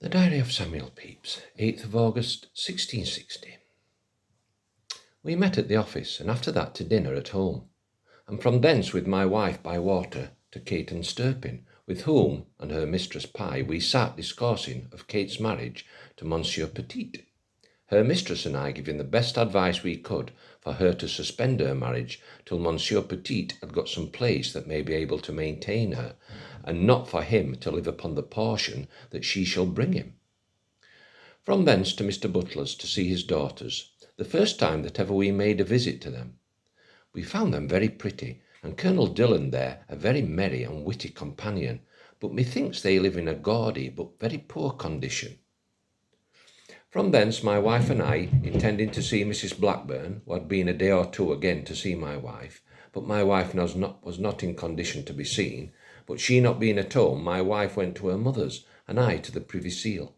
The Diary of Samuel Pepys, 8th of August 1660. We met at the office, and after that to dinner at home, and from thence with my wife by water to Kate and Stirpin, with whom and her mistress Pye we sat discoursing of Kate's marriage to Monsieur Petit, her mistress and I giving the best advice we could for her to suspend her marriage till Monsieur Petit had got some place that may be able to maintain her, and not for him to live upon the portion that she shall bring him. From thence to Mr. Butler's to see his daughters, the first time that ever we made a visit to them. We found them very pretty, and Colonel Dillon there a very merry and witty companion, but methinks they live in a gaudy but very poor condition. From thence my wife and I, intending to see Mrs. Blackburn, who had been a day or two again to see my wife, but my wife was not in condition to be seen, but she not being at home, my wife went to her mother's, and I to the Privy Seal.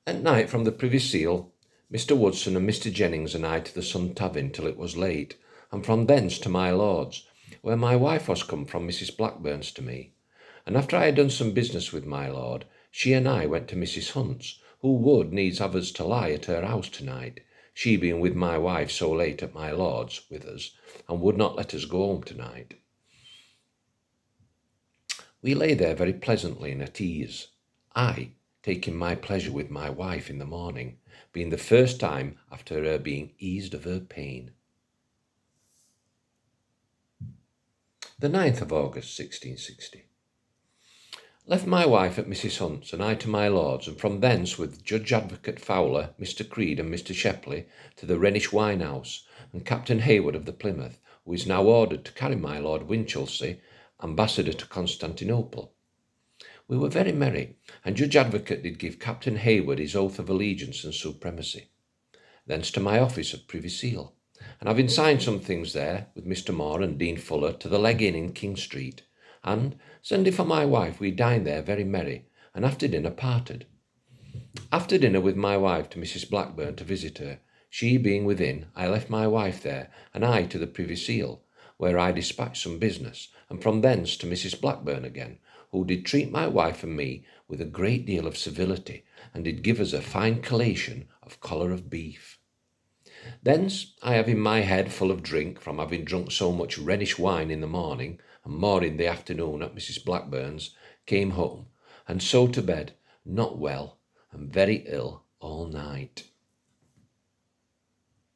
At night from the Privy Seal, Mr. Woodson and Mr. Jennings and I to the Sun Tavern till it was late, and from thence to my lord's, where my wife was come from Mrs. Blackburn's to me. And after I had done some business with my lord, she and I went to Mrs. Hunt's, who would needs have us to lie at her house tonight, she being with my wife so late at my lord's with us, and would not let us go home tonight. We lay there very pleasantly and at ease, I taking my pleasure with my wife in the morning, being the first time after her being eased of her pain. The 9th of August 1660. Left my wife at Mrs. Hunt's, and I to my lord's, and from thence with Judge Advocate Fowler, Mr. Creed, and Mr. Shepley to the Rhenish wine house, and Captain Hayward of the Plymouth, who is now ordered to carry my Lord Winchelsea, ambassador to Constantinople. We were very merry, and Judge Advocate did give Captain Hayward his oath of allegiance and supremacy. Thence to my office at Privy Seal, and having signed some things there with Mr. Moore and Dean Fuller to the Leg Inn in King Street, and, sending for my wife, we dined there very merry, and after dinner parted. After dinner with my wife to Mrs. Blackburn to visit her, she being within, I left my wife there, and I to the Privy Seal, where I dispatched some business, and from thence to Mrs. Blackburn again, who did treat my wife and me with a great deal of civility, and did give us a fine collation of collar of beef. Thence I, having my head full of drink from having drunk so much Rhenish wine in the morning, and more in the afternoon at Mrs. Blackburn's, came home, and so to bed, not well, and very ill all night.